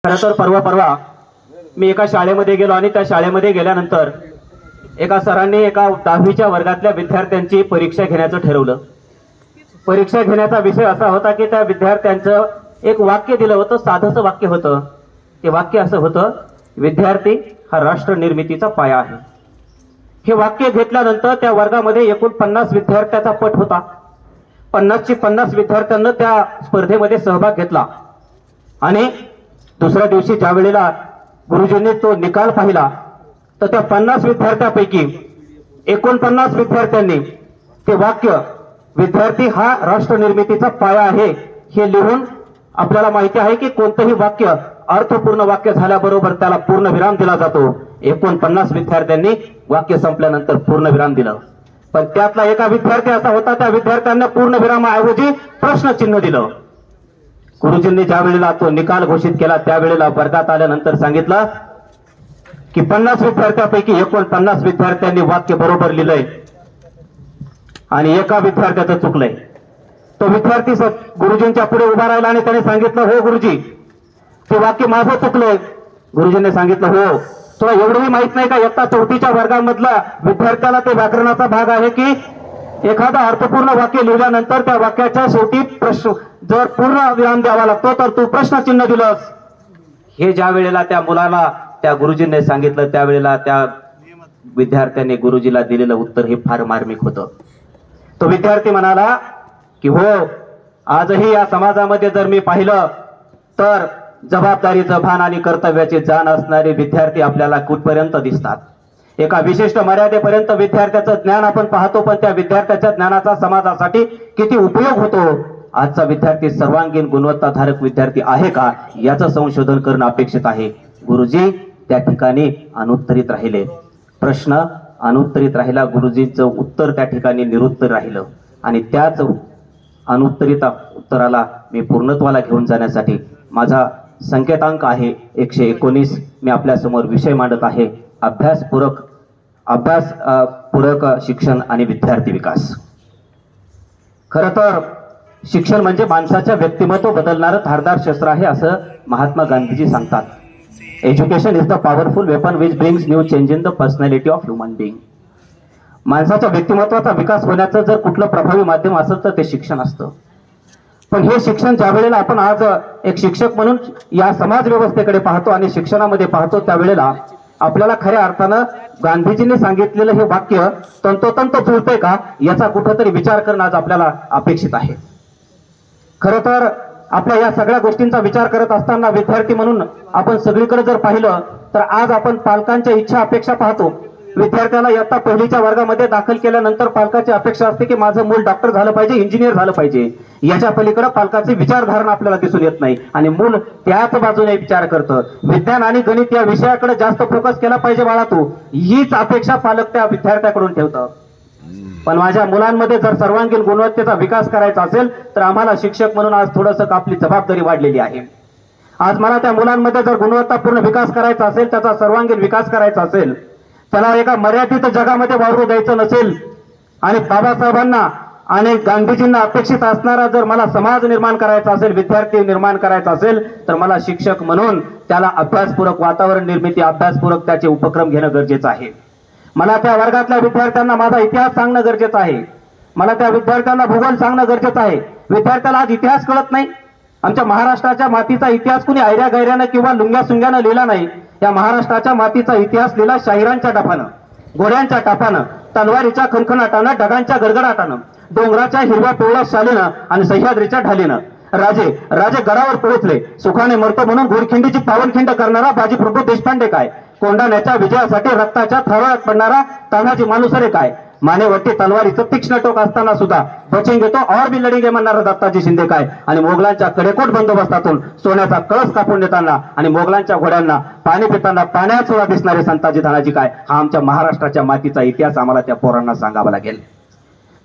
खरं तर परवा मी एका शाळेमध्ये गेलो आणि त्या शाळेमध्ये गेल्यानंतर एका सरांनी एका 10वीच्या वर्गातल्या विद्यार्थ्यांची परीक्षा घेण्याचं ठरवलं. परीक्षा घेण्याचा विषय असा होता की त्या विद्यार्थ्यांचं एक वाक्य दिलं होतं, साधंसं वाक्य होतं. ते वाक्य असं होतं, विद्यार्थी हा राष्ट्र निर्मितीचा पाया आहे. हे वाक्य घेतल्यानंतर त्या वर्गामध्ये एकूण 50 विद्यार्थ्यांचा पट होता. 50ची 50 विद्यार्थ्यांना त्या स्पर्धेमध्ये सहभाग घेतला आणि दुसऱ्या दिवशी ज्या वेळेला गुरुजींनी तो निकाल पाहिला तर त्या 50 विद्यार्थ्यांपैकी 49 विद्यार्थ्यांनी ते वाक्य विद्यार्थी हा राष्ट्र निर्मितीचा पाया आहे हे लिहून, आपल्याला माहिती आहे की कोणतंही वाक्य अर्थपूर्ण वाक्य झाल्याबरोबर त्याला पूर्ण विराम दिला जातो. 49 विद्यार्थ्यांनी वाक्य संपल्यानंतर पूर्ण विराम दिलं. पण त्यातला एका विद्यार्थी असा होता, त्या विद्यार्थ्यांना पूर्ण विरामाऐवजी प्रश्नचिन्ह दिलं. गुरुजींनी ज्या वेळेला तो निकाल घोषित केला त्यावेळेला वर्गात आल्यानंतर सांगितलं की 50 विद्यार्थ्यांपैकी 49 विद्यार्थ्यांनी वाक्य बरोबर लिहिलंय आणि एका विद्यार्थ्याचं चुकलंय. तो विद्यार्थी गुरुजींच्या पुढे उभा राहिला आणि त्याने सांगितलं, हो गुरुजी, ते वाक्य माझं चुकलंय. गुरुजींनी सांगितलं, हो, तुला एवढंही माहित नाही का इयत्ता 4थीच्या वर्गामधला विद्यार्थ्याला ते व्याकरणाचा भाग आहे की एखादा अर्थपूर्ण वाक्य लिहिल्यानंतर त्या वाक्याच्या शेवटी प्रश्न जर पूर्ण विराम द्यावा लागतो तर तू प्रश्नचिन्ह दिलंस. हे ज्या वेळेला त्या मुलाला त्या गुरुजींनी सांगितलं त्यावेळेला त्या विद्यार्थ्याने गुरुजीला दिलेलं उत्तर हे फार मार्मिक होतं. तो विद्यार्थी म्हणाला की हो, आजही या समाजामध्ये जर मी पाहिलं तर जबाबदारीचं भान आणि कर्तव्याची जाण असणारे विद्यार्थी आपल्याला कुठपर्यंत दिसतात. एका विशिष्ट मर्यादेपर्यंत विद्यार्थ्याचं ज्ञान आपण पाहतो, पण त्या विद्यार्थ्याच्या ज्ञानाचा समाजासाठी किती उपयोग होतो, आजचा विद्यार्थी सर्वांगीण गुणवत्ताधारक विद्यार्थी आहे का याचं संशोधन करणं अपेक्षित आहे. गुरुजी त्या ठिकाणी अनुत्तरित राहिले, प्रश्न अनुत्तरित राहिला, गुरुजींचं उत्तर त्या ठिकाणी निरुत्तर राहिलं आणि त्याच अनुत्तरित उत्तराला मी पूर्णत्वाला घेऊन जाण्यासाठी माझा संकेतांक आहे 119. मी आपल्या समोर विषय मांडत आहे, अभ्यास पूरक शिक्षण आणि विद्यार्थी विकास. खरं तर शिक्षण म्हणजे माणसाच्या व्यक्तिमत्व बदलणारं धारदार शस्त्र आहे असं महात्मा गांधीजी सांगतात. Education is the powerful weapon which brings new change in the personality of human being. माणसाच्या व्यक्तिमत्वाचा विकास होण्याचं जर कुठलं प्रभावी माध्यम असेल तर ते शिक्षण असतं. पण हे शिक्षण ज्या वेळेला आपण आज एक शिक्षक म्हणून या समाज व्यवस्थेकडे पाहतो आणि शिक्षणामध्ये पाहतो त्यावेळेला आपल्याला खऱ्या अर्थानं गांधीजींनी सांगितलेलं हे वाक्य तंतोतंत जुळतंय का याचा कुठंतरी विचार करणं आज आपल्याला अपेक्षित आहे. खरं तर आपल्या या सगळ्या गोष्टींचा विचार करत असताना विद्यार्थी म्हणून आपण सगळीकडे जर पाहिलं तर आज आपण पालकांच्या इच्छा अपेक्षा पाहतो. विद्यार्थ्याला इयत्ता 1लीच्या वर्गामध्ये दाखल केल्यानंतर पालकाची अपेक्षा असते की माझं मूल डॉक्टर झालं पाहिजे, इंजिनियर झालं पाहिजे. याच्या पलीकडे पालकाची विचारधारणा आपल्याला दिसून येत नाही आणि मूल त्याच बाजूने विचार करतं. विज्ञान आणि गणित या विषयाकडे जास्त फोकस केला पाहिजे बाळा तू, हीच अपेक्षा पालक त्या विद्यार्थ्याकडून ठेवतात. पण माझ्या मुलांमध्ये जर सर्वांगीण गुणवत्तेचा विकास करायचा असेल तर आम्हाला शिक्षक म्हणून आज थोडंसं आपली जबाबदारी वाढलेली आहे. आज मला त्या मुलांमध्ये जर गुणवत्तापूर्ण विकास करायचा असेल, त्याचा सर्वांगीण विकास करायचा असेल, त्याला एका मर्यादित जगामध्ये वावरू द्यायचं नसेल आणि बाबासाहेबांना आणि गांधीजींना अपेक्षित असणारा जर मला समाज निर्माण करायचा असेल, विद्यार्थी निर्माण करायचा असेल तर मला शिक्षक म्हणून त्याला अभ्यासपूरक वातावरण निर्मिती, अभ्यासपूरक त्याचे उपक्रम घेणं गरजेचं आहे. मला त्या वर्गातल्या विद्यार्थ्यांना माझा इतिहास सांगणं गरजेचं आहे. मला त्या विद्यार्थ्यांना भूगोल सांगणं गरजेचं आहे. विद्यार्थ्याला आज इतिहास कळत नाही. आमच्या महाराष्ट्राच्या मातीचा इतिहास कुणी ऐऱ्या गैऱ्यानं किंवा लुंग्या सुंग्यानं लिहिला नाही. या महाराष्ट्राच्या मातीचा इतिहास लिहिला शाहिरांच्या टापानं, घोड्यांच्या टापानं, तलवारीच्या खणखणाटानं, ढगांच्या गडगडाटानं, डोंगराच्या हिरव्या पिवळ्या शालीनं आणि सह्याद्रीच्या ढालीनं. राजे गडावर पोहोचले, सुखाने मरतो म्हणून घोडखिंडीची पावनखिंड करणारा बाजी प्रभू देशपांडे काय, कोंढाण्याच्या विजयासाठी रक्ताच्या थराळ्यात पडणारा तानाजी मालुसरे काय, मानेवरती तलवारीचं तीक्ष्ण टोक असताना सुद्धा बचेंगे तो और भी लढेंगे म्हणणारा दत्ताजी शिंदे काय आणि मोगलांच्या कडेकोट बंदोबस्तातून सोन्याचा कळस कापून देताना आणि मोगलांच्या घोड्यांना पाणी पिताना पाण्यात सुद्धा दिसणारे संताजी धनाजी काय. हा आमच्या महाराष्ट्राच्या मातीचा इतिहास आम्हाला त्या पोरांना सांगावा लागेल.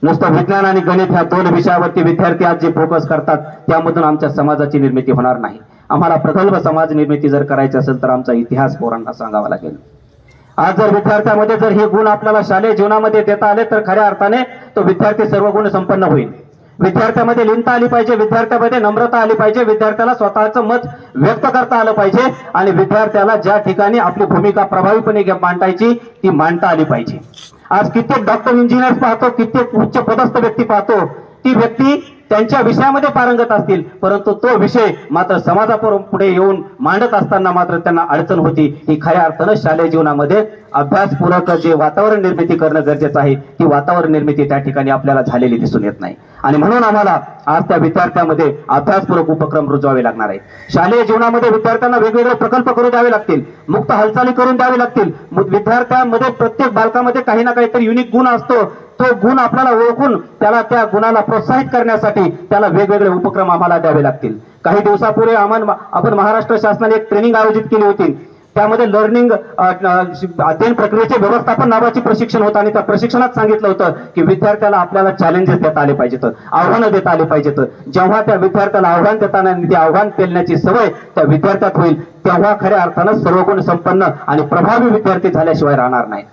नुसतं विज्ञान आणि गणित ह्या 2 विषयावरती विद्यार्थी आज जे फोकस करतात त्यामधून आमच्या समाजाची निर्मिती होणार नाही. आम्हाला प्रगल्भ समाज निर्मिती जर करायची असेल तर आमचा इतिहास पोरांना सांगावा लागेल. आज जर विद्यार्थ्यामध्ये जर हे गुण आपल्याला शालेय जीवनामध्ये देता आले तर खऱ्या अर्थाने तो विद्यार्थी सर्व गुण संपन्न होईल. विद्यार्थ्यामध्ये लिहिता आली पाहिजे, विद्यार्थ्यामध्ये नम्रता आली पाहिजे, विद्यार्थ्याला स्वतःचं मत व्यक्त करता आलं पाहिजे आणि विद्यार्थ्याला ज्या ठिकाणी आपली भूमिका प्रभावीपणे मांडायची ती मांडता आली पाहिजे. आज कित्येक डॉक्टर इंजिनियर्स पाहतो, कित्येक उच्च पदस्थ व्यक्ती पाहतो, ती व्यक्ती त्यांच्या विषयामध्ये पारंगत असतील, परंतु तो विषय मात्र समाजापुढे येऊन मांडत असताना मात्र त्यांना अडचण होती. ही खऱ्या अर्थानं शालेय जीवनामध्ये अभ्यासपूरक जे वातावरण निर्मिती करणं गरजेचं आहे, ती वातावरण निर्मिती त्या ठिकाणी आपल्याला झालेली दिसून येत नाही आणि म्हणून आम्हाला आज त्या विद्यार्थ्यामध्ये अभ्यासपूरक उपक्रम रुजवावे लागणार आहेत. शालेय जीवनामध्ये विद्यार्थ्यांना वेगवेगळे प्रकल्प करून द्यावे लागतील, मुक्त हालचाली करून द्यावी लागतील. विद्यार्थ्यांमध्ये प्रत्येक बालकामध्ये काही ना काहीतरी युनिक गुण असतो, तो गुण आपल्याला ओळखून त्याला त्या गुणाला प्रोत्साहित करण्यासाठी त्याला वेगवेगळे उपक्रम आम्हाला द्यावे लागतील. काही दिवसापूर्वी आपण महाराष्ट्र शासनाने एक ट्रेनिंग आयोजित केली होती. त्यामध्ये लर्निंग अध्ययन प्रक्रियेचे व्यवस्थापन नावाचे प्रशिक्षण होतं आणि त्या प्रशिक्षणात सांगितलं होतं की विद्यार्थ्याला आपल्याला चॅलेंजेस देता आले पाहिजेत, आव्हानं देता आले पाहिजेत. जेव्हा त्या विद्यार्थ्याला आव्हान देताना ते आव्हान पेलण्याची सवय त्या विद्यार्थ्यात होईल, तेव्हा खऱ्या अर्थानं सर्वगुण संपन्न आणि प्रभावी विद्यार्थी झाल्याशिवाय राहणार नाही.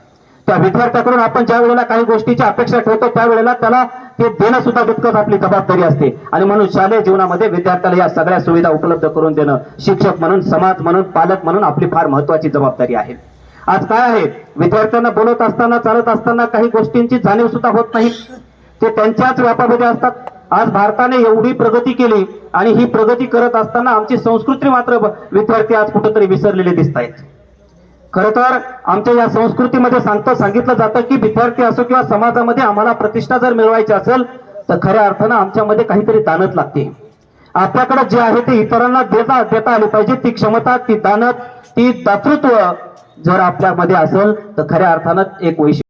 त्या विद्यार्थ्याकडून आपण ज्या वेळेला काही गोष्टीची अपेक्षा ठेवतो त्यावेळेला त्याला ते देणं सुद्धा तितकंच आपली जबाबदारी असते आणि म्हणून शालेय जीवनामध्ये विद्यार्थ्याला या सगळ्या सुविधा उपलब्ध करून देणं शिक्षक म्हणून, समाज म्हणून, पालक म्हणून आपली फार महत्वाची जबाबदारी आहे. आज काय आहे, विद्यार्थ्यांना बोलत असताना, चालत असताना काही गोष्टींची जाणीव सुद्धा होत नाही, ते त्यांच्याच व्यापामध्ये असतात. आज भारताने एवढी प्रगती केली आणि ही प्रगती करत असताना आमची संस्कृती मात्र विद्यार्थी आज कुठेतरी विसरलेले दिसत आहेत. खरं तर आमच्या या संस्कृतीमध्ये सांगितलं जातं की विद्यार्थी असो किंवा समाजामध्ये आम्हाला प्रतिष्ठा जर मिळवायची असेल तर खऱ्या अर्थानं आमच्यामध्ये काहीतरी दानत लागते. आपल्याकडे जे आहे ते इतरांना देता आले पाहिजे. ती क्षमता, ती दानत, ती दातृत्व जर आपल्यामध्ये असेल तर खऱ्या अर्थानं एक वैशिष्ट्य